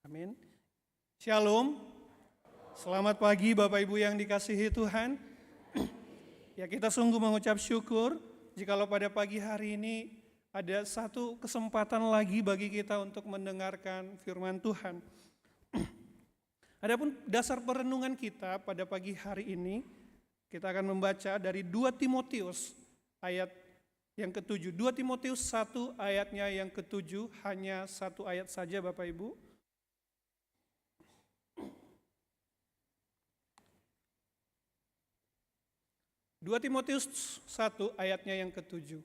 Amin. Shalom. Selamat pagi Bapak Ibu yang dikasihi Tuhan. Ya, kita sungguh mengucap syukur jikalau pada pagi hari ini ada satu kesempatan lagi bagi kita untuk mendengarkan firman Tuhan. Adapun dasar perenungan kita pada pagi hari ini, kita akan membaca dari 2 Timotius ayat yang ke-7. 2 Timotius 1 ayatnya yang ke-7, hanya satu ayat saja Bapak Ibu. 2 Timotius 1 ayatnya yang ke-7.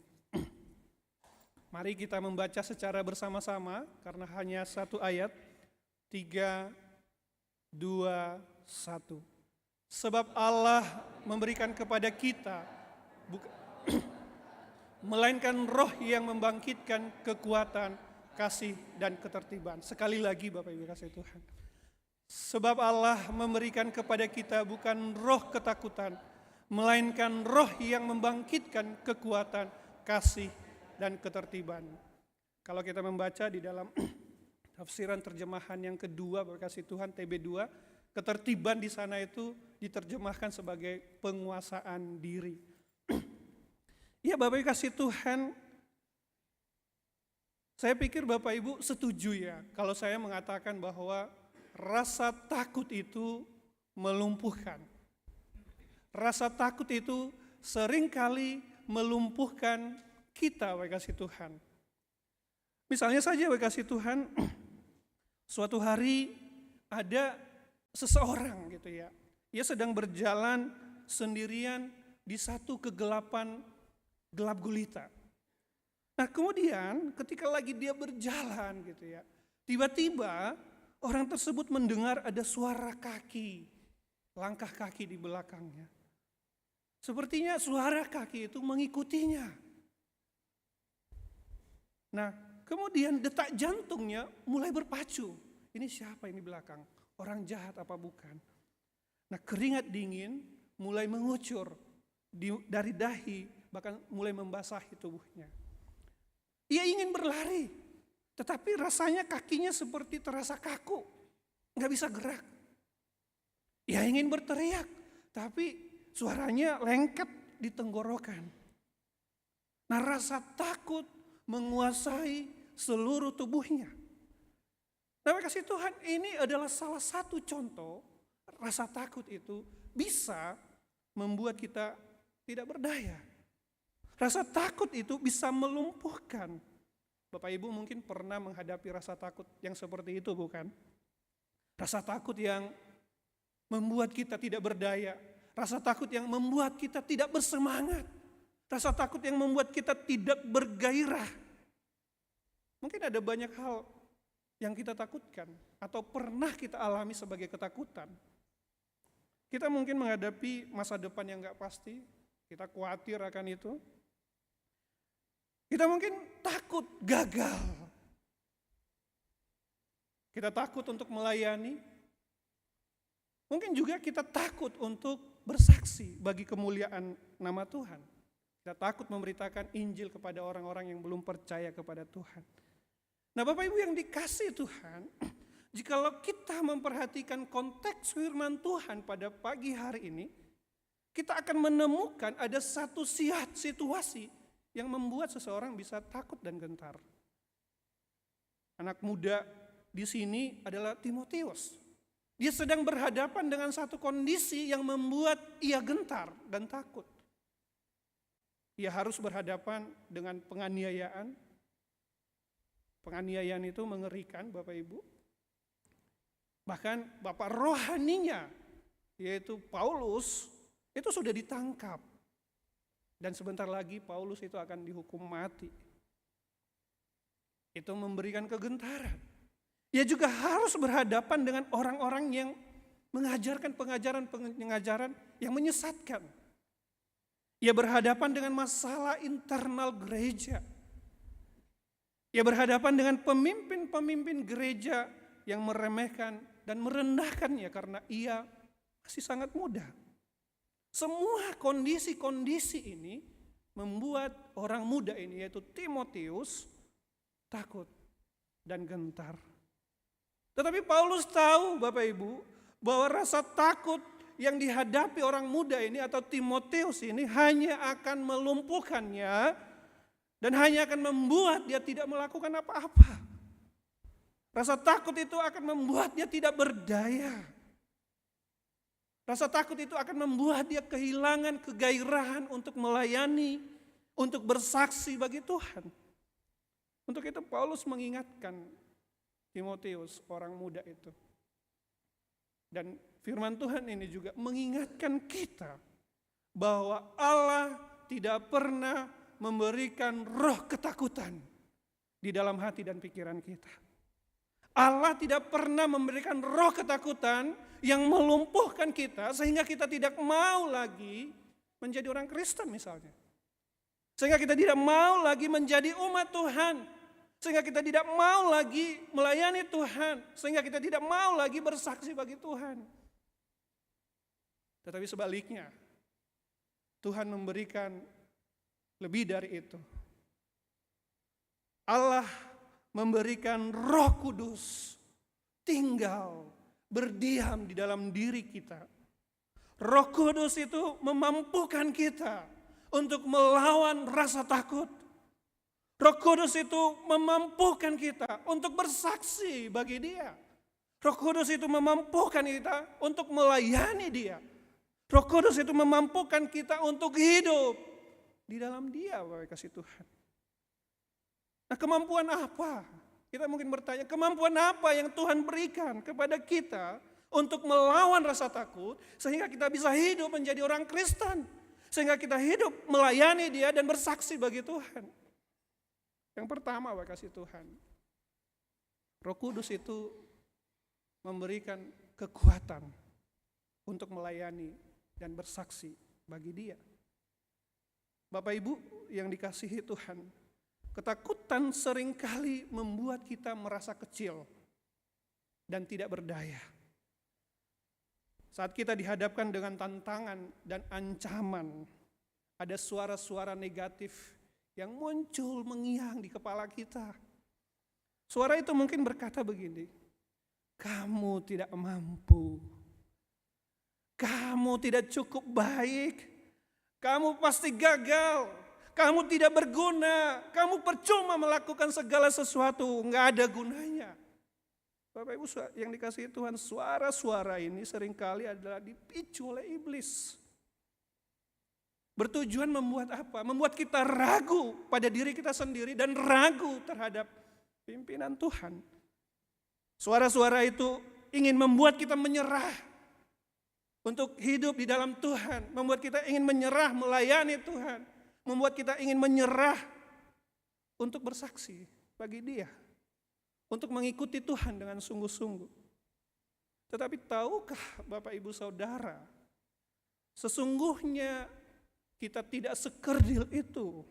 Mari kita membaca secara bersama-sama karena hanya satu ayat. 3, 2, 1. Sebab Allah memberikan kepada kita melainkan roh yang membangkitkan kekuatan, kasih, dan ketertiban. Sekali lagi Bapak Ibu kasih Tuhan. Sebab Allah memberikan kepada kita bukan roh ketakutan, melainkan roh yang membangkitkan kekuatan, kasih, dan ketertiban. Kalau kita membaca di dalam tafsiran terjemahan yang kedua, Bapak kasih Tuhan, TB2, ketertiban di sana itu diterjemahkan sebagai penguasaan diri. Ya Bapak Ibu kasih Tuhan, saya pikir Bapak Ibu setuju ya kalau saya mengatakan bahwa rasa takut itu melumpuhkan. Rasa takut itu seringkali melumpuhkan kita Bapak kasih Tuhan. Misalnya saja Bapak kasih Tuhan, suatu hari ada seseorang gitu ya, ia sedang berjalan sendirian di satu kegelapan gelap gulita. Nah kemudian ketika lagi dia berjalan gitu ya, tiba-tiba orang tersebut mendengar ada suara kaki, langkah kaki di belakangnya. Sepertinya suara kaki itu mengikutinya. Nah kemudian detak jantungnya mulai berpacu. Ini siapa ini belakang? Orang jahat apa bukan? Nah keringat dingin mulai mengucur dari dahi, bahkan mulai membasahi tubuhnya. Ia ingin berlari, tetapi rasanya kakinya seperti terasa kaku, nggak bisa gerak. Ia ingin berteriak, tapi suaranya lengket di tenggorokan. Nah rasa takut menguasai seluruh tubuhnya. Nah kasih Tuhan, ini adalah salah satu contoh rasa takut itu bisa membuat kita tidak berdaya. Rasa takut itu bisa melumpuhkan. Bapak Ibu mungkin pernah menghadapi rasa takut yang seperti itu bukan? Rasa takut yang membuat kita tidak berdaya. Rasa takut yang membuat kita tidak bersemangat. Rasa takut yang membuat kita tidak bergairah. Mungkin ada banyak hal yang kita takutkan atau pernah kita alami sebagai ketakutan. Kita mungkin menghadapi masa depan yang gak pasti, kita khawatir akan itu. Kita mungkin takut gagal. Kita takut untuk melayani. Mungkin juga kita takut untuk bersaksi bagi kemuliaan nama Tuhan. Kita takut memberitakan Injil kepada orang-orang yang belum percaya kepada Tuhan. Nah Bapak Ibu yang dikasihi Tuhan, jikalau kita memperhatikan konteks firman Tuhan pada pagi hari ini, kita akan menemukan ada satu situasi yang membuat seseorang bisa takut dan gentar. Anak muda di sini adalah Timotius. Dia sedang berhadapan dengan satu kondisi yang membuat ia gentar dan takut. Ia harus berhadapan dengan penganiayaan. Penganiayaan itu mengerikan Bapak Ibu. Bahkan bapak rohaninya, yaitu Paulus, itu sudah ditangkap. Dan sebentar lagi Paulus itu akan dihukum mati. Itu memberikan kegentaran. Ia juga harus berhadapan dengan orang-orang yang mengajarkan pengajaran yang menyesatkan. Ia berhadapan dengan masalah internal gereja. Ia berhadapan dengan pemimpin-pemimpin gereja yang meremehkan dan merendahkannya karena ia masih sangat muda. Semua kondisi-kondisi ini membuat orang muda ini yaitu Timotius takut dan gentar. Tetapi Paulus tahu Bapak Ibu bahwa rasa takut yang dihadapi orang muda ini atau Timotius ini hanya akan melumpuhkannya dan hanya akan membuat dia tidak melakukan apa-apa. Rasa takut itu akan membuat dia tidak berdaya. Rasa takut itu akan membuat dia kehilangan kegairahan untuk melayani, untuk bersaksi bagi Tuhan. Untuk itu Paulus mengingatkan Timotius, orang muda itu. Dan firman Tuhan ini juga mengingatkan kita bahwa Allah tidak pernah memberikan roh ketakutan di dalam hati dan pikiran kita. Allah tidak pernah memberikan roh ketakutan yang melumpuhkan kita sehingga kita tidak mau lagi menjadi orang Kristen misalnya. Sehingga kita tidak mau lagi menjadi umat Tuhan. Sehingga kita tidak mau lagi melayani Tuhan. Sehingga kita tidak mau lagi bersaksi bagi Tuhan. Tetapi sebaliknya, Tuhan memberikan lebih dari itu. Allah memberikan Roh Kudus tinggal, berdiam di dalam diri kita. Roh Kudus itu memampukan kita untuk melawan rasa takut. Roh Kudus itu memampukan kita untuk bersaksi bagi Dia. Roh Kudus itu memampukan kita untuk melayani Dia. Roh Kudus itu memampukan kita untuk hidup di dalam Dia, Bapak kasih Tuhan. Nah, kemampuan apa? Kita mungkin bertanya, kemampuan apa yang Tuhan berikan kepada kita untuk melawan rasa takut sehingga kita bisa hidup menjadi orang Kristen, sehingga kita hidup melayani Dia dan bersaksi bagi Tuhan. Yang pertama, Bapak kasih Tuhan, Roh Kudus itu memberikan kekuatan untuk melayani dan bersaksi bagi Dia. Bapak Ibu yang dikasihi Tuhan, ketakutan seringkali membuat kita merasa kecil dan tidak berdaya. Saat kita dihadapkan dengan tantangan dan ancaman, ada suara-suara negatif yang muncul mengiang di kepala kita. Suara itu mungkin berkata begini, kamu tidak mampu, kamu tidak cukup baik, kamu pasti gagal, kamu tidak berguna, kamu percuma melakukan segala sesuatu, nggak ada gunanya. Bapak Ibu yang dikasihi Tuhan, suara-suara ini seringkali adalah dipicu oleh iblis. Bertujuan membuat apa? Membuat kita ragu pada diri kita sendiri dan ragu terhadap pimpinan Tuhan. Suara-suara itu ingin membuat kita menyerah untuk hidup di dalam Tuhan. Membuat kita ingin menyerah melayani Tuhan. Membuat kita ingin menyerah untuk bersaksi bagi Dia. Untuk mengikuti Tuhan dengan sungguh-sungguh. Tetapi tahukah Bapak Ibu Saudara, sesungguhnya kita tidak sekerdil itu.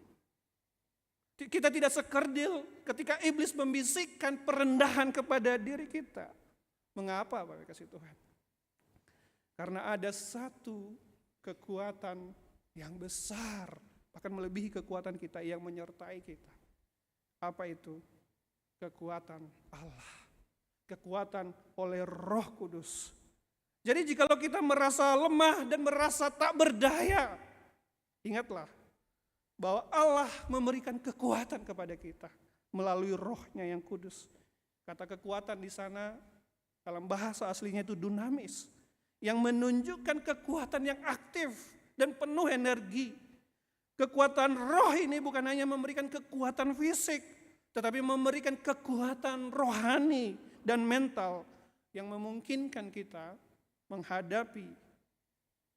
Kita tidak sekerdil ketika iblis membisikkan perendahan kepada diri kita. Mengapa Bapak kasih Tuhan? Karena ada satu kekuatan yang besar, bahkan melebihi kekuatan kita yang menyertai kita. Apa itu? Kekuatan Allah. Kekuatan oleh Roh Kudus. Jadi jikalau kita merasa lemah dan merasa tak berdaya, ingatlah bahwa Allah memberikan kekuatan kepada kita melalui Roh-Nya yang kudus. Kata kekuatan di sana dalam bahasa aslinya itu dunamis, yang menunjukkan kekuatan yang aktif dan penuh energi. Kekuatan Roh ini bukan hanya memberikan kekuatan fisik, tetapi memberikan kekuatan rohani dan mental yang memungkinkan kita menghadapi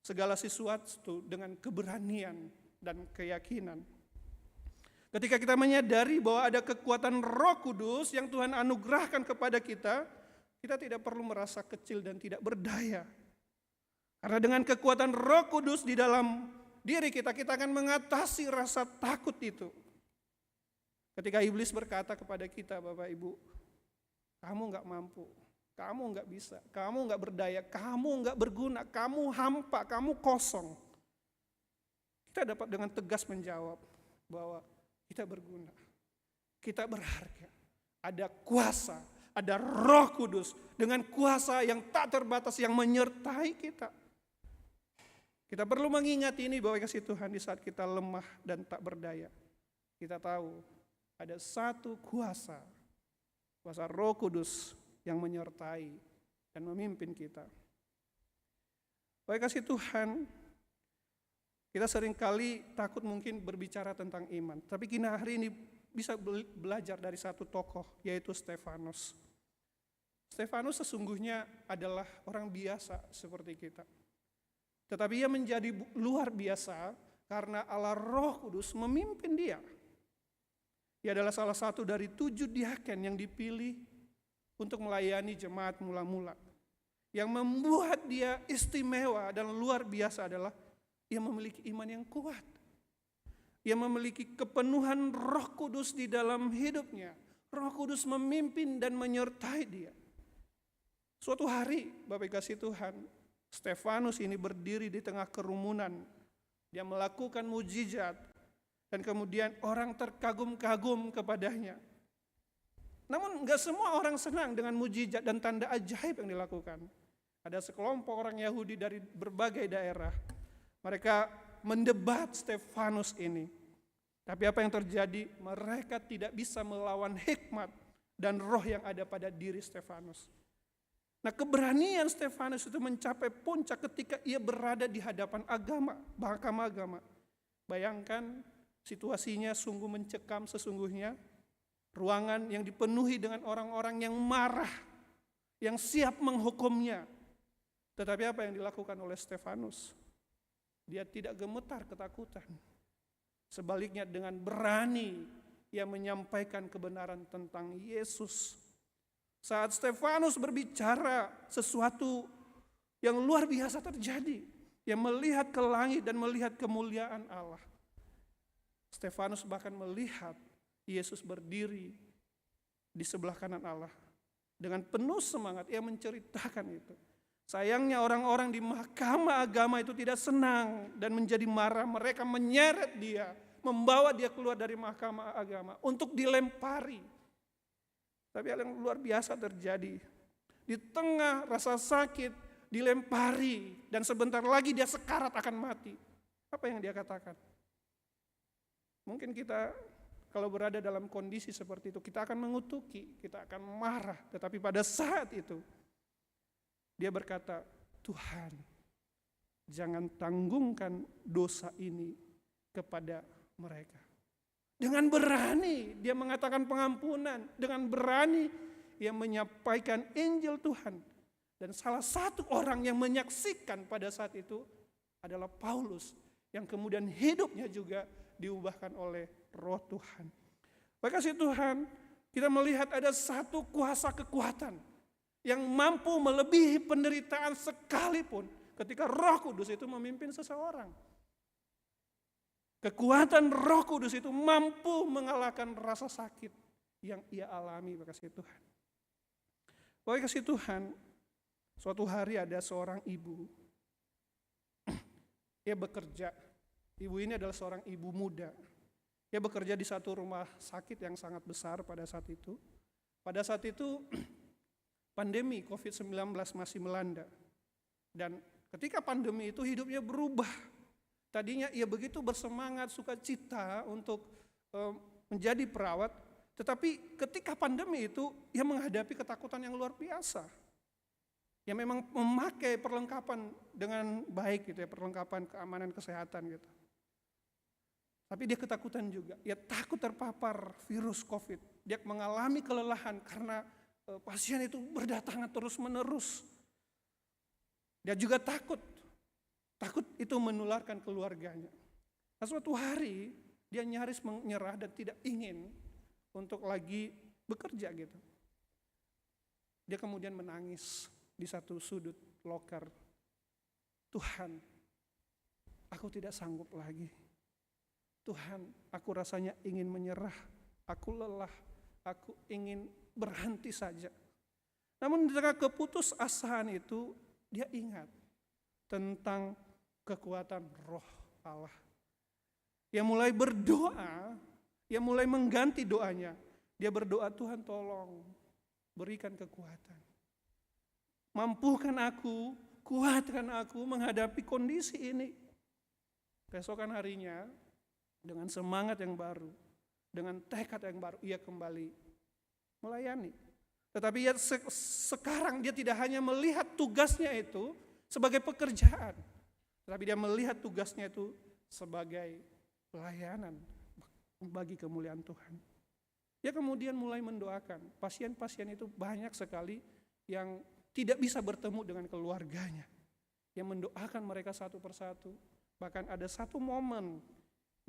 segala sesuatu dengan keberanian dan keyakinan. Ketika kita menyadari bahwa ada kekuatan Roh Kudus yang Tuhan anugerahkan kepada kita, kita tidak perlu merasa kecil dan tidak berdaya. Karena dengan kekuatan Roh Kudus di dalam diri kita, kita akan mengatasi rasa takut itu. Ketika iblis berkata kepada kita, Bapak Ibu, kamu gak mampu, kamu gak bisa, kamu gak berdaya, kamu gak berguna, kamu hampa, kamu kosong. Kita dapat dengan tegas menjawab bahwa kita berguna, kita berharga, ada kuasa, Ada Roh Kudus dengan kuasa yang tak terbatas yang menyertai kita. Kita perlu mengingat ini bahwa kasih Tuhan di saat kita lemah dan tak berdaya. Kita tahu ada satu kuasa Roh Kudus yang menyertai dan memimpin kita. Baik kasih Tuhan, kita seringkali takut mungkin berbicara tentang iman. Tapi kita hari ini bisa belajar dari satu tokoh, yaitu Stefanus. Stefanus sesungguhnya adalah orang biasa seperti kita. Tetapi ia menjadi luar biasa karena Allah Roh Kudus memimpin dia. Ia adalah salah satu dari 7 diaken yang dipilih untuk melayani jemaat mula-mula. Yang membuat dia istimewa dan luar biasa adalah ia memiliki iman yang kuat. Ia memiliki kepenuhan Roh Kudus di dalam hidupnya. Roh Kudus memimpin dan menyertai dia. Suatu hari, Bapak kasih Tuhan, Stefanus ini berdiri di tengah kerumunan. Dia melakukan mujizat dan kemudian orang terkagum-kagum kepadanya. Namun enggak semua orang senang dengan mujizat dan tanda ajaib yang dilakukan. Ada sekelompok orang Yahudi dari berbagai daerah. Mereka mendebat Stefanus ini. Tapi apa yang terjadi? Mereka tidak bisa melawan hikmat dan roh yang ada pada diri Stefanus. Nah, keberanian Stefanus itu mencapai puncak ketika ia berada di hadapan mahkamah agama. Bayangkan situasinya sungguh mencekam sesungguhnya. Ruangan yang dipenuhi dengan orang-orang yang marah, yang siap menghukumnya. Tetapi apa yang dilakukan oleh Stefanus? Dia tidak gemetar ketakutan. Sebaliknya dengan berani ia menyampaikan kebenaran tentang Yesus. Saat Stefanus berbicara, sesuatu yang luar biasa terjadi. Ia melihat ke langit dan melihat kemuliaan Allah. Stefanus bahkan melihat Yesus berdiri di sebelah kanan Allah. Dengan penuh semangat ia menceritakan itu. Sayangnya orang-orang di mahkamah agama itu tidak senang dan menjadi marah. Mereka menyeret dia, membawa dia keluar dari mahkamah agama untuk dilempari. Tapi hal yang luar biasa terjadi. Di tengah rasa sakit, dilempari, dan sebentar lagi dia sekarat akan mati. Apa yang dia katakan? Mungkin kita kalau berada dalam kondisi seperti itu, kita akan mengutuki, kita akan marah. Tetapi pada saat itu, dia berkata, Tuhan, jangan tanggungkan dosa ini kepada mereka. Dengan berani dia mengatakan pengampunan. Dengan berani ia menyampaikan Injil Tuhan. Dan salah satu orang yang menyaksikan pada saat itu adalah Paulus. Yang kemudian hidupnya juga diubahkan oleh Roh Tuhan. Maka kasih Tuhan, kita melihat ada satu kuasa kekuatan yang mampu melebihi penderitaan sekalipun ketika Roh Kudus itu memimpin seseorang. Kekuatan Roh Kudus itu mampu mengalahkan rasa sakit yang ia alami, kasih Tuhan. Baik kasih Tuhan, suatu hari ada seorang ibu. Ia bekerja. Ibu ini adalah seorang ibu muda. Ia bekerja di satu rumah sakit yang sangat besar pada saat itu. Pada saat itu pandemi COVID-19 masih melanda. Dan ketika pandemi itu hidupnya berubah. Tadinya ia begitu bersemangat, sukacita untuk menjadi perawat. Tetapi ketika pandemi itu ia menghadapi ketakutan yang luar biasa. Ia memang memakai perlengkapan dengan baik gitu ya, perlengkapan keamanan kesehatan gitu. Tapi dia ketakutan juga, ia takut terpapar virus COVID. Dia mengalami kelelahan karena pasien itu berdatangan terus-menerus. Dia juga takut itu menularkan keluarganya. Nah, suatu hari dia nyaris menyerah dan tidak ingin untuk lagi bekerja gitu. Dia kemudian menangis di satu sudut loker. Tuhan, aku tidak sanggup lagi. Tuhan, aku rasanya ingin menyerah, aku lelah, aku ingin berhenti saja. Namun di tengah keputusasaan itu, dia ingat tentang kekuatan Roh Allah. Dia mulai berdoa, dia mulai mengganti doanya. Dia berdoa, Tuhan tolong, berikan kekuatan. Mampukan aku, kuatkan aku menghadapi kondisi ini. Keesokan harinya, dengan semangat yang baru, dengan tekad yang baru, ia kembali melayani. Tetapi sekarang dia tidak hanya melihat tugasnya itu sebagai pekerjaan, tetapi dia melihat tugasnya itu sebagai pelayanan bagi kemuliaan Tuhan. Dia kemudian mulai mendoakan. Pasien-pasien itu banyak sekali yang tidak bisa bertemu dengan keluarganya. Yang mendoakan mereka satu persatu. Bahkan ada satu momen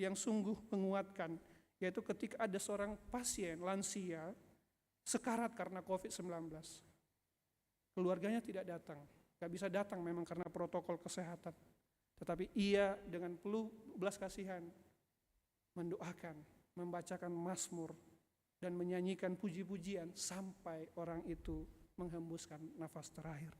yang sungguh menguatkan, yaitu ketika ada seorang pasien lansia sekarat karena COVID-19. Keluarganya tidak datang. Gak bisa datang memang karena protokol kesehatan. Tetapi ia dengan penuh belas kasihan mendoakan, membacakan mazmur, dan menyanyikan puji-pujian sampai orang itu menghembuskan nafas terakhir.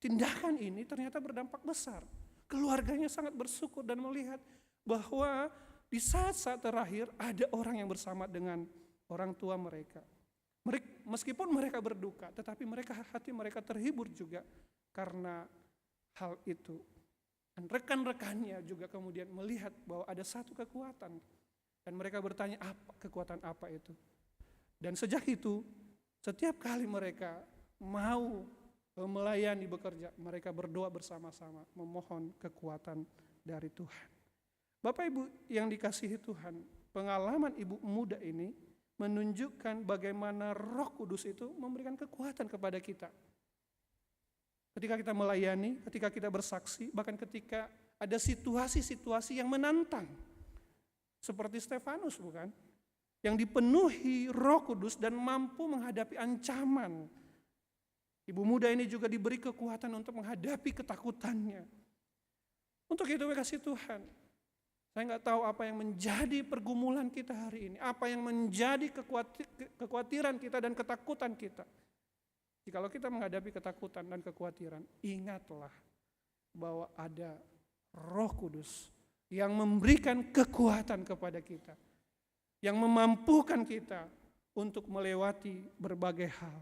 Tindakan ini ternyata berdampak besar. Keluarganya sangat bersyukur dan melihat bahwa di saat-saat terakhir ada orang yang bersama dengan orang tua mereka. Meskipun mereka berduka, tetapi hati mereka terhibur juga karena hal itu. Dan rekan-rekannya juga kemudian melihat bahwa ada satu kekuatan. Dan mereka bertanya, kekuatan apa itu? Dan sejak itu, setiap kali mereka mau melayani bekerja, mereka berdoa bersama-sama, memohon kekuatan dari Tuhan. Bapak Ibu yang dikasihi Tuhan, pengalaman ibu muda ini menunjukkan bagaimana Roh Kudus itu memberikan kekuatan kepada kita. Ketika kita melayani, ketika kita bersaksi, bahkan ketika ada situasi-situasi yang menantang. Seperti Stefanus, bukan? Yang dipenuhi Roh Kudus dan mampu menghadapi ancaman. Ibu muda ini juga diberi kekuatan untuk menghadapi ketakutannya. Untuk itu kasih Tuhan, saya nggak tahu apa yang menjadi pergumulan kita hari ini, apa yang menjadi kekhawatiran kita dan ketakutan kita. Jikalau kita menghadapi ketakutan dan kekhawatiran, ingatlah bahwa ada Roh Kudus yang memberikan kekuatan kepada kita, yang memampukan kita untuk melewati berbagai hal.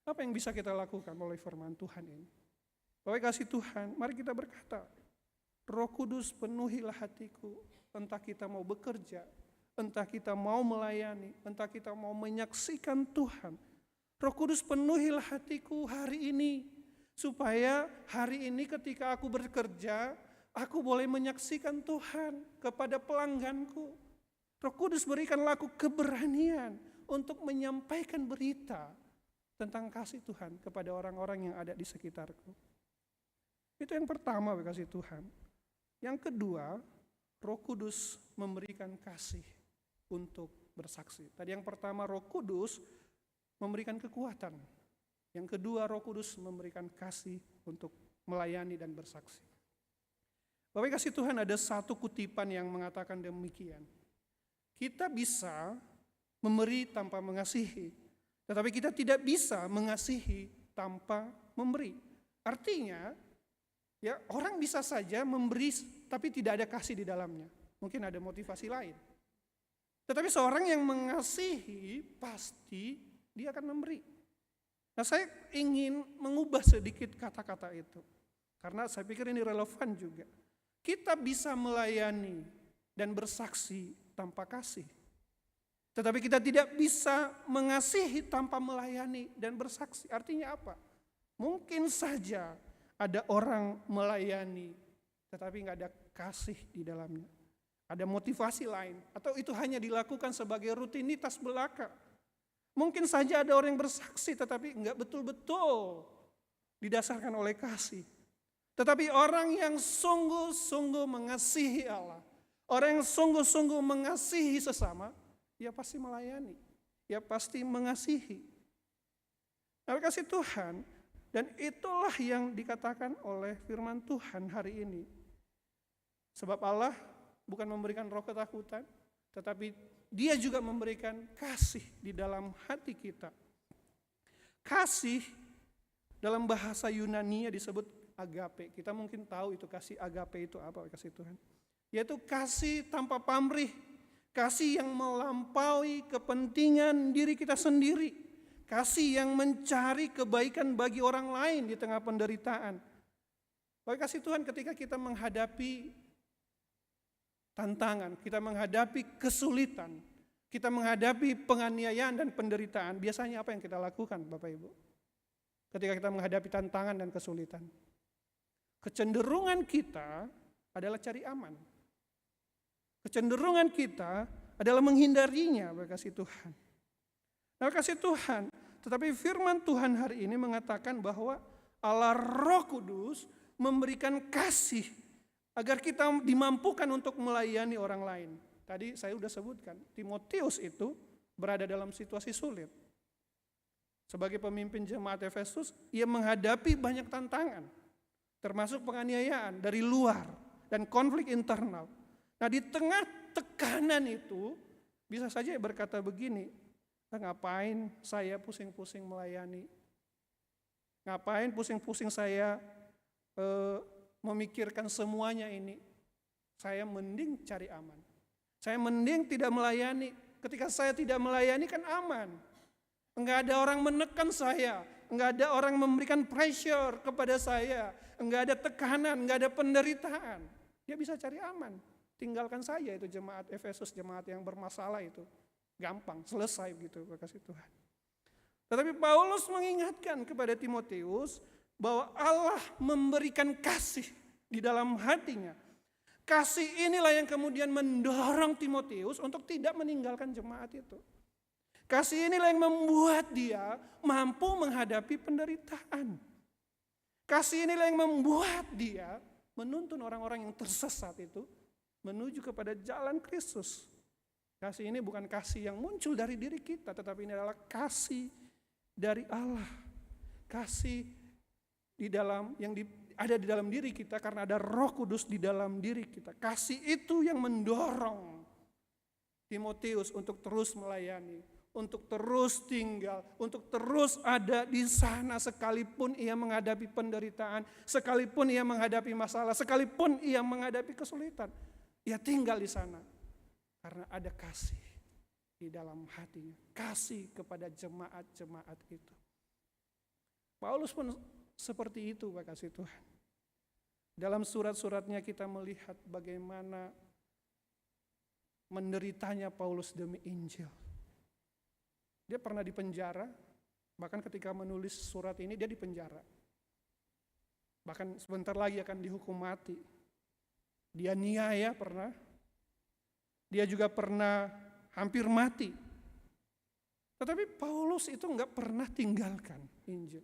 Apa yang bisa kita lakukan melalui firman Tuhan ini? Bapak kasih Tuhan, mari kita berkata, Roh Kudus penuhilah hatiku, entah kita mau bekerja, entah kita mau melayani, entah kita mau menyaksikan Tuhan. Roh Kudus penuhilah hatiku hari ini, supaya hari ini ketika aku bekerja, aku boleh menyaksikan Tuhan kepada pelangganku. Roh Kudus berikanlah aku keberanian untuk menyampaikan berita tentang kasih Tuhan kepada orang-orang yang ada di sekitarku. Itu yang pertama, kasih Tuhan. Yang kedua, Roh Kudus memberikan kasih untuk bersaksi. Tadi yang pertama, Roh Kudus memberikan kekuatan. Yang kedua, Roh Kudus memberikan kasih untuk melayani dan bersaksi. Bapak kasih Tuhan, ada satu kutipan yang mengatakan demikian. Kita bisa memberi tanpa mengasihi, tetapi kita tidak bisa mengasihi tanpa memberi. Artinya, ya orang bisa saja memberi tapi tidak ada kasih di dalamnya. Mungkin ada motivasi lain. Tetapi seorang yang mengasihi pasti dia akan memberi. Nah, saya ingin mengubah sedikit kata-kata itu. Karena saya pikir ini relevan juga. Kita bisa melayani dan bersaksi tanpa kasih. Tetapi kita tidak bisa mengasihi tanpa melayani dan bersaksi. Artinya apa? Mungkin saja ada orang melayani, tetapi nggak ada kasih di dalamnya. Ada motivasi lain, atau itu hanya dilakukan sebagai rutinitas belaka. Mungkin saja ada orang yang bersaksi, tetapi nggak betul-betul didasarkan oleh kasih. Tetapi orang yang sungguh-sungguh mengasihi Allah, orang yang sungguh-sungguh mengasihi sesama, dia pasti melayani, dia pasti mengasihi. Nah, kasih Tuhan, dan itulah yang dikatakan oleh firman Tuhan hari ini. Sebab Allah bukan memberikan roh ketakutan, tetapi Dia juga memberikan kasih di dalam hati kita. Kasih dalam bahasa Yunani disebut agape. Kita mungkin tahu itu kasih agape itu apa, kasih Tuhan. Yaitu kasih tanpa pamrih, kasih yang melampaui kepentingan diri kita sendiri, Kasih yang mencari kebaikan bagi orang lain di tengah penderitaan. Bagi kasih Tuhan, ketika kita menghadapi tantangan, kita menghadapi kesulitan, kita menghadapi penganiayaan dan penderitaan, biasanya apa yang kita lakukan Bapak Ibu? Ketika kita menghadapi tantangan dan kesulitan, kecenderungan kita adalah cari aman. Kecenderungan kita adalah menghindarinya, Bapak kasih Tuhan. Nah, kasih Tuhan, tetapi firman Tuhan hari ini mengatakan bahwa Allah Roh Kudus memberikan kasih agar kita dimampukan untuk melayani orang lain. Tadi saya sudah sebutkan, Timotius itu berada dalam situasi sulit. Sebagai pemimpin jemaat Efesus, ia menghadapi banyak tantangan, termasuk penganiayaan dari luar dan konflik internal. Nah, di tengah tekanan itu, bisa saja berkata begini, ngapain saya pusing-pusing melayani? Ngapain pusing-pusing saya memikirkan semuanya ini? Saya mending cari aman. Saya mending tidak melayani. Ketika saya tidak melayani kan aman. Enggak ada orang menekan saya. Enggak ada orang memberikan pressure kepada saya. Enggak ada tekanan, enggak ada penderitaan. Dia bisa cari aman. Tinggalkan saja itu jemaat Efesus, jemaat yang bermasalah itu. Gampang, selesai begitu, kasih Tuhan. Tetapi Paulus mengingatkan kepada Timotius bahwa Allah memberikan kasih di dalam hatinya. Kasih inilah yang kemudian mendorong Timotius untuk tidak meninggalkan jemaat itu. Kasih inilah yang membuat dia mampu menghadapi penderitaan. Kasih inilah yang membuat dia menuntun orang-orang yang tersesat itu menuju kepada jalan Kristus. Kasih ini bukan kasih yang muncul dari diri kita, tetapi ini adalah kasih dari Allah. Kasih ada di dalam diri kita karena ada Roh Kudus di dalam diri kita. Kasih itu yang mendorong Timotius untuk terus melayani, untuk terus tinggal, untuk terus ada di sana sekalipun ia menghadapi penderitaan, sekalipun ia menghadapi masalah, sekalipun ia menghadapi kesulitan. Ia tinggal di sana. Karena ada kasih di dalam hatinya. Kasih kepada jemaat-jemaat itu. Paulus pun seperti itu, Pak kasih Tuhan. Dalam surat-suratnya kita melihat bagaimana menderitanya Paulus demi Injil. Dia pernah dipenjara, bahkan ketika menulis surat ini dia dipenjara. Bahkan sebentar lagi akan dihukum mati. Dia niaya pernah. Dia juga pernah hampir mati. Tetapi Paulus itu enggak pernah tinggalkan Injil.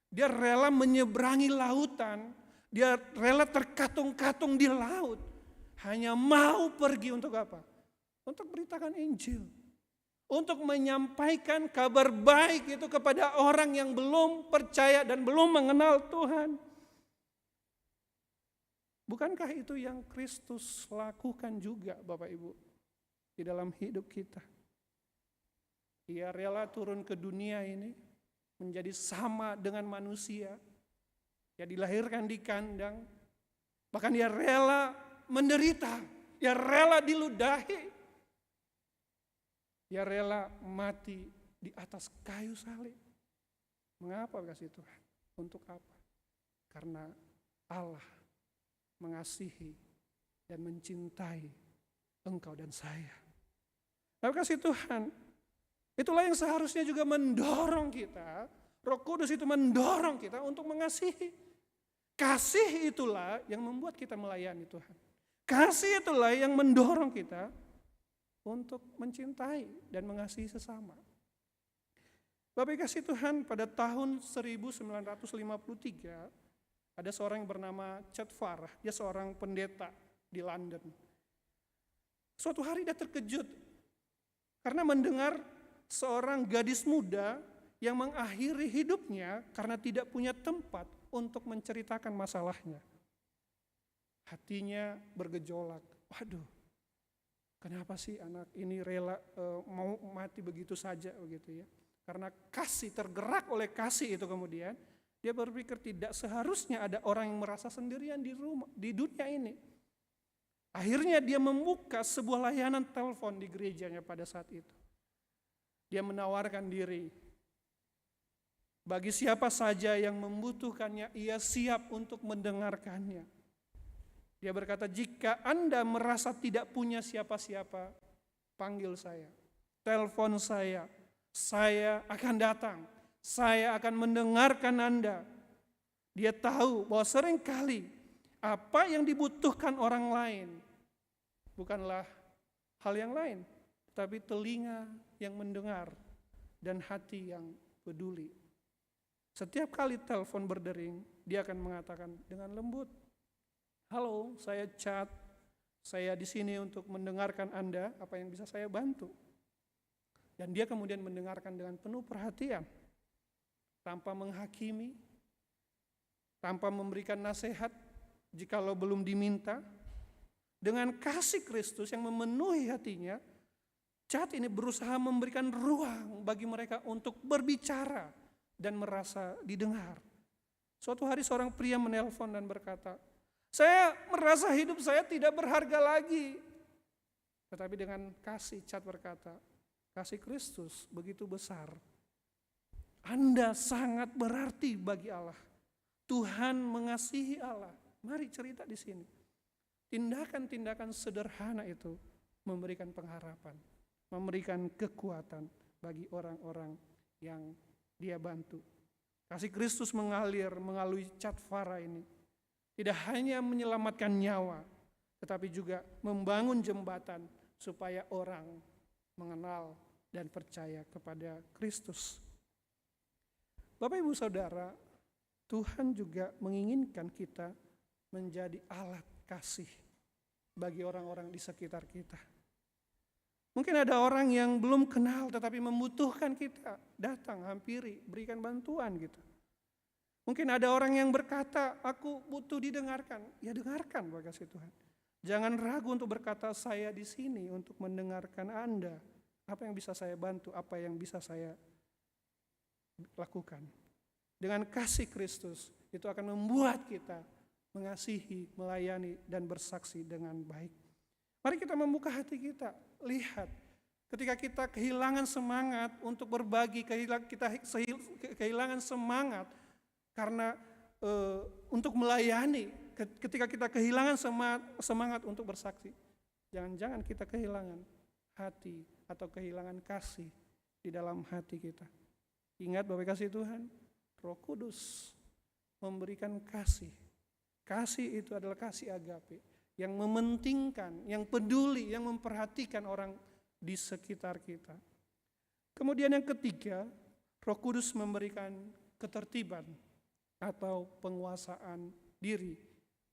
Dia rela menyeberangi lautan. Dia rela terkatung-katung di laut. Hanya mau pergi untuk apa? Untuk beritakan Injil. Untuk menyampaikan kabar baik itu kepada orang yang belum percaya dan belum mengenal Tuhan. Bukankah itu yang Kristus lakukan juga Bapak Ibu di dalam hidup kita? Ia rela turun ke dunia ini menjadi sama dengan manusia. Ia dilahirkan di kandang. Bahkan ia rela menderita. Ia rela diludahi. Ia rela mati di atas kayu salib. Mengapa kasih Tuhan? Untuk apa? Karena Allah mengasihi dan mencintai engkau dan saya. Nah, kasih Tuhan, itulah yang seharusnya juga mendorong kita. Roh Kudus itu mendorong kita untuk mengasihi. Kasih itulah yang membuat kita melayani Tuhan. Kasih itulah yang mendorong kita untuk mencintai dan mengasihi sesama. Bapak kasih Tuhan, pada tahun 1953 ada seorang yang bernama Chad Farah, dia seorang pendeta di London. Suatu hari dia terkejut karena mendengar seorang gadis muda yang mengakhiri hidupnya karena tidak punya tempat untuk menceritakan masalahnya. Hatinya bergejolak. Waduh, kenapa sih anak ini rela mau mati begitu saja begitu ya? Karena kasih, tergerak oleh kasih itu kemudian dia berpikir tidak seharusnya ada orang yang merasa sendirian di dunia ini. Akhirnya dia membuka sebuah layanan telepon di gerejanya pada saat itu. Dia menawarkan diri Bagi siapa saja yang membutuhkannya, ia siap untuk mendengarkannya. Dia berkata, jika Anda merasa tidak punya siapa-siapa, panggil saya, telepon saya akan datang, saya akan mendengarkan Anda. Dia tahu bahwa seringkali apa yang dibutuhkan orang lain bukanlah hal yang lain, tapi telinga yang mendengar dan hati yang peduli. Setiap kali telepon berdering, dia akan mengatakan dengan lembut, halo, saya Chad, saya di sini untuk mendengarkan Anda, apa yang bisa saya bantu? Dan dia kemudian mendengarkan dengan penuh perhatian, tanpa menghakimi, tanpa memberikan nasihat jikalau belum diminta. Dengan kasih Kristus yang memenuhi hatinya, Chad ini berusaha memberikan ruang bagi mereka untuk berbicara dan merasa didengar. Suatu hari seorang pria menelpon dan berkata, saya merasa hidup saya tidak berharga lagi. Tetapi dengan kasih, Chad berkata, kasih Kristus begitu besar. Anda sangat berarti bagi Allah. Tuhan mengasihi Allah. Mari cerita di sini. Tindakan-tindakan sederhana itu memberikan pengharapan, memberikan kekuatan bagi orang-orang yang dia bantu. Kasih Kristus mengalir melalui Chad Farah ini. Tidak hanya menyelamatkan nyawa, tetapi juga membangun jembatan supaya orang mengenal dan percaya kepada Kristus. Bapak Ibu Saudara, Tuhan juga menginginkan kita menjadi alat kasih bagi orang-orang di sekitar kita. Mungkin ada orang yang belum kenal tetapi membutuhkan kita, datang, hampiri, berikan bantuan gitu. Mungkin ada orang yang berkata, aku butuh didengarkan. Ya dengarkan, bagi kasih Tuhan. Jangan ragu untuk berkata, saya di sini untuk mendengarkan Anda. Apa yang bisa saya bantu, apa yang bisa saya lakukan. Dengan kasih Kristus, itu akan membuat kita mengasihi, melayani, dan bersaksi dengan baik. Mari kita membuka hati kita, lihat. Ketika kita kehilangan semangat untuk berbagi, kita kehilangan semangat karena untuk melayani, ketika kita kehilangan semangat untuk bersaksi, jangan-jangan kita kehilangan hati atau kehilangan kasih di dalam hati kita. Ingat Bapak kasih Tuhan, Roh Kudus memberikan kasih. Kasih itu adalah kasih agape yang mementingkan, yang peduli, yang memperhatikan orang di sekitar kita. Kemudian yang ketiga, Roh Kudus memberikan ketertiban atau penguasaan diri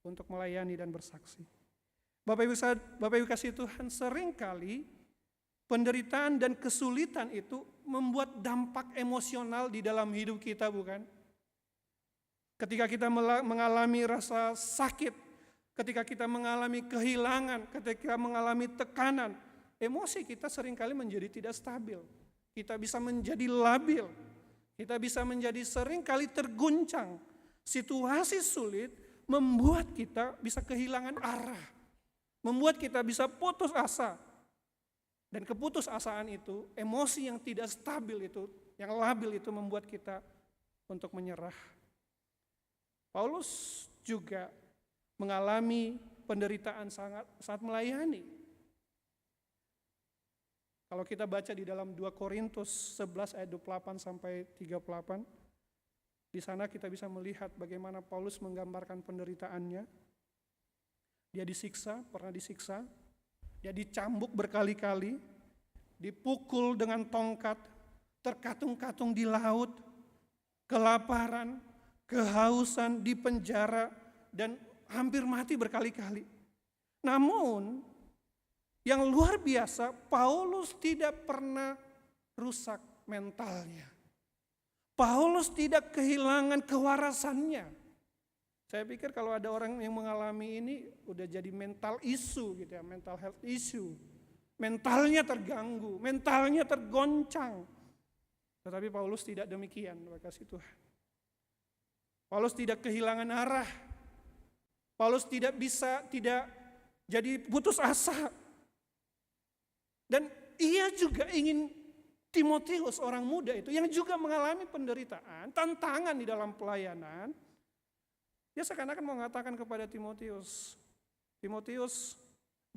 untuk melayani dan bersaksi. Bapak Ibu kasih Tuhan, seringkali penderitaan dan kesulitan itu membuat dampak emosional di dalam hidup kita, bukan? Ketika kita mengalami rasa sakit, ketika kita mengalami kehilangan, ketika mengalami tekanan, emosi kita seringkali menjadi tidak stabil. Kita bisa menjadi labil, kita bisa menjadi seringkali terguncang. Situasi sulit membuat kita bisa kehilangan arah, membuat kita bisa putus asa. Dan keputusasaan itu, emosi yang tidak stabil itu, yang labil itu membuat kita untuk menyerah. Paulus juga mengalami penderitaan saat melayani. Kalau kita baca di dalam 2 Korintus 11 ayat 28 sampai 38, di sana kita bisa melihat bagaimana Paulus menggambarkan penderitaannya. Dia disiksa, pernah disiksa, dia dicambuk berkali-kali, dipukul dengan tongkat, terkatung-katung di laut, kelaparan, kehausan, di penjara, dan hampir mati berkali-kali. Namun, yang luar biasa, Paulus tidak pernah rusak mentalnya. Paulus tidak kehilangan kewarasannya. Saya pikir kalau ada orang yang mengalami ini, udah jadi mental issue gitu ya, mental health issue. Mentalnya terganggu, mentalnya tergoncang. Tetapi Paulus tidak demikian, terima kasih Tuhan. Paulus tidak kehilangan arah. Paulus tidak jadi putus asa. Dan ia juga ingin Timotius orang muda itu yang juga mengalami penderitaan, tantangan di dalam pelayanan. Dia seakan-akan mau mengatakan kepada Timotius, Timotius,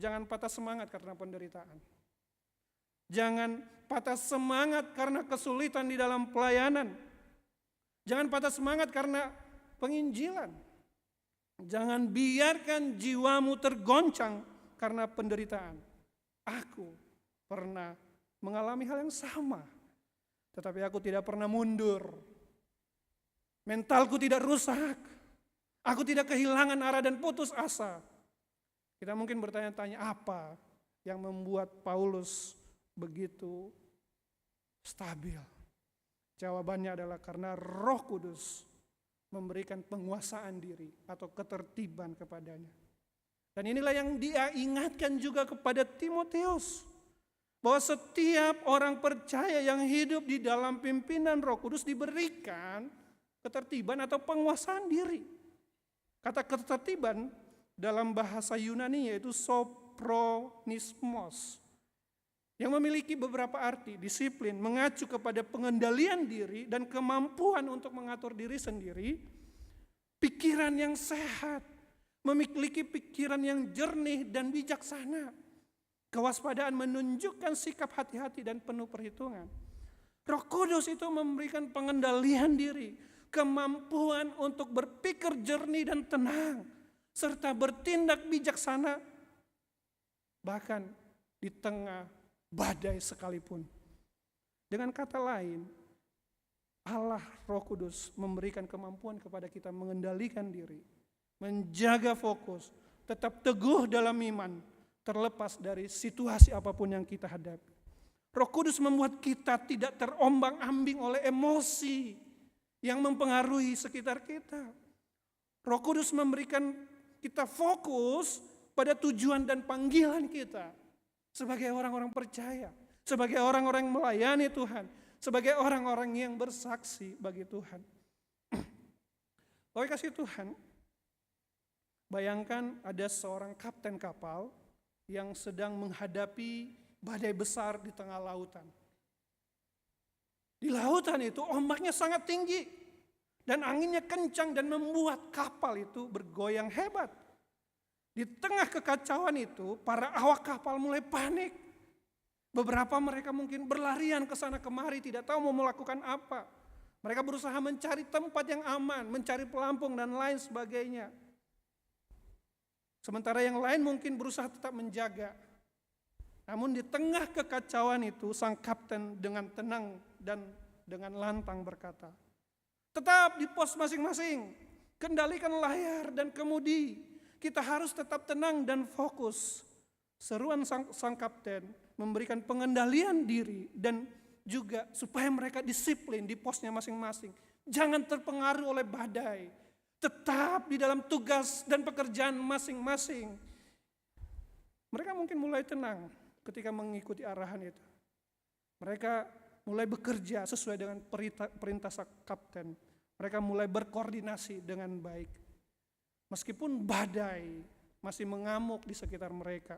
jangan patah semangat karena penderitaan. Jangan patah semangat karena kesulitan di dalam pelayanan. Jangan patah semangat karena penginjilan. Jangan biarkan jiwamu tergoncang karena penderitaan. Aku pernah mengalami hal yang sama, tetapi aku tidak pernah mundur. Mentalku tidak rusak. Aku tidak kehilangan arah dan putus asa. Kita mungkin bertanya-tanya apa yang membuat Paulus begitu stabil. Jawabannya adalah karena Roh Kudus memberikan penguasaan diri atau ketertiban kepadanya. Dan inilah yang dia ingatkan juga kepada Timotius. Bahwa setiap orang percaya yang hidup di dalam pimpinan Roh Kudus diberikan ketertiban atau penguasaan diri. Kata ketertiban dalam bahasa Yunani yaitu sophronismos. Yang memiliki beberapa arti, disiplin, mengacu kepada pengendalian diri dan kemampuan untuk mengatur diri sendiri, pikiran yang sehat, memiliki pikiran yang jernih dan bijaksana, kewaspadaan menunjukkan sikap hati-hati dan penuh perhitungan. Roh Kudus itu memberikan pengendalian diri, kemampuan untuk berpikir jernih dan tenang, serta bertindak bijaksana, bahkan di tengah badai sekalipun. Dengan kata lain, Allah Roh Kudus memberikan kemampuan kepada kita mengendalikan diri, menjaga fokus, tetap teguh dalam iman, terlepas dari situasi apapun yang kita hadapi. Roh Kudus membuat kita tidak terombang-ambing oleh emosi yang mempengaruhi sekitar kita. Roh Kudus memberikan kita fokus pada tujuan dan panggilan kita sebagai orang-orang percaya, sebagai orang-orang yang melayani Tuhan, sebagai orang-orang yang bersaksi bagi Tuhan. Oleh kasih Tuhan, bayangkan ada seorang kapten kapal yang sedang menghadapi badai besar di tengah lautan. Di lautan itu ombaknya sangat tinggi dan anginnya kencang dan membuat kapal itu bergoyang hebat. Di tengah kekacauan itu para awak kapal mulai panik. Beberapa mereka mungkin berlarian ke sana kemari, tidak tahu mau melakukan apa. Mereka berusaha mencari tempat yang aman, mencari pelampung dan lain sebagainya. Sementara yang lain mungkin berusaha tetap menjaga. Namun di tengah kekacauan itu sang kapten dengan tenang dan dengan lantang berkata, tetap di pos masing-masing, kendalikan layar dan kemudi. Kita harus tetap tenang dan fokus. Seruan sang kapten memberikan pengendalian diri dan juga supaya mereka disiplin di posnya masing-masing. Jangan terpengaruh oleh badai. Tetap di dalam tugas dan pekerjaan masing-masing. Mereka mungkin mulai tenang ketika mengikuti arahan itu. Mereka mulai bekerja sesuai dengan perintah sang kapten. Mereka mulai berkoordinasi dengan baik. Meskipun badai masih mengamuk di sekitar mereka,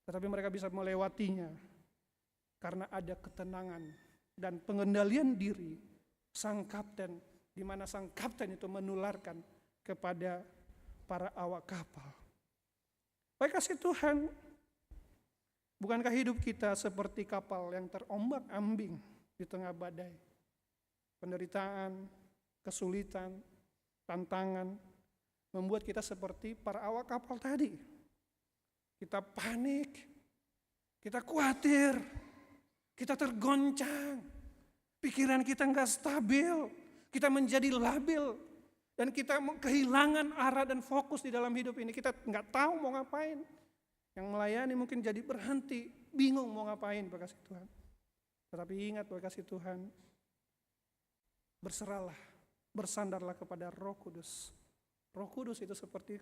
tetapi mereka bisa melewatinya karena ada ketenangan dan pengendalian diri sang kapten, di mana sang kapten itu menularkan kepada para awak kapal. Baik kasih Tuhan, bukankah hidup kita seperti kapal yang terombak-ambing di tengah badai? Penderitaan, kesulitan, tantangan membuat kita seperti para awak kapal tadi. Kita panik, kita khawatir, kita tergoncang, pikiran kita enggak stabil, kita menjadi labil, dan kita kehilangan arah dan fokus di dalam hidup ini. Kita enggak tahu mau ngapain. Yang melayani mungkin jadi berhenti, bingung mau ngapain, berkasih Tuhan. Tetapi ingat, berkasih Tuhan, berserahlah, bersandarlah kepada Roh Kudus. Roh Kudus itu seperti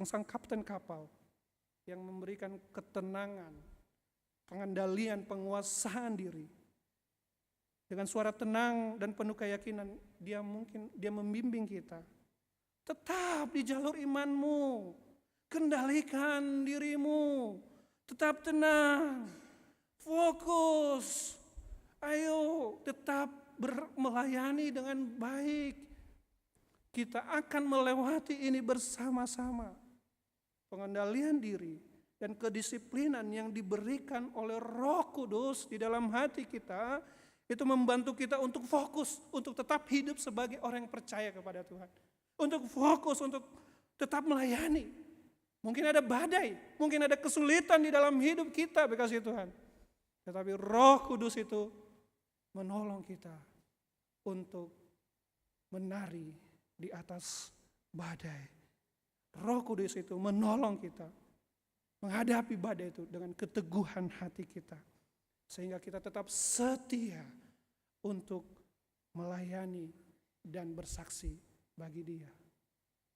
sang kapten kapal yang memberikan ketenangan, pengendalian, penguasaan diri. Dengan suara tenang dan penuh keyakinan, dia membimbing kita. Tetap di jalur imanmu, kendalikan dirimu, tetap tenang, fokus, Ayo tetap melayani dengan baik. Kita akan melewati ini bersama-sama. Pengendalian diri dan kedisiplinan yang diberikan oleh Roh Kudus di dalam hati kita, itu membantu kita untuk fokus, untuk tetap hidup sebagai orang yang percaya kepada Tuhan. Untuk fokus, untuk tetap melayani. Mungkin ada badai, mungkin ada kesulitan di dalam hidup kita berkasih Tuhan. Tetapi Roh Kudus itu menolong kita untuk menari di atas badai. Roh Kudus itu menolong kita menghadapi badai itu dengan keteguhan hati kita. Sehingga kita tetap setia untuk melayani dan bersaksi bagi Dia.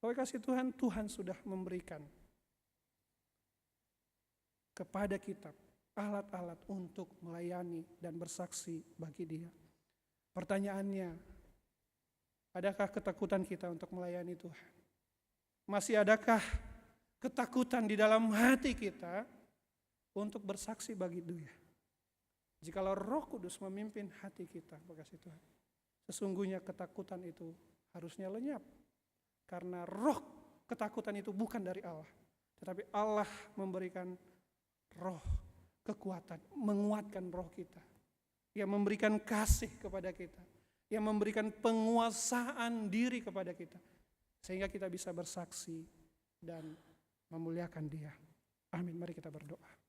Oleh kasih Tuhan, Tuhan sudah memberikan kepada kita alat-alat untuk melayani dan bersaksi bagi Dia. Pertanyaannya, adakah ketakutan kita untuk melayani Tuhan? Masih adakah ketakutan di dalam hati kita untuk bersaksi bagi Dia? Jikalau Roh Kudus memimpin hati kita, berkasih Tuhan, sesungguhnya ketakutan itu harusnya lenyap. Karena ketakutan itu bukan dari Allah, tetapi Allah memberikan roh kekuatan, menguatkan roh kita. Yang memberikan kasih kepada kita, yang memberikan penguasaan diri kepada kita, sehingga kita bisa bersaksi dan memuliakan Dia. Amin. Mari kita berdoa.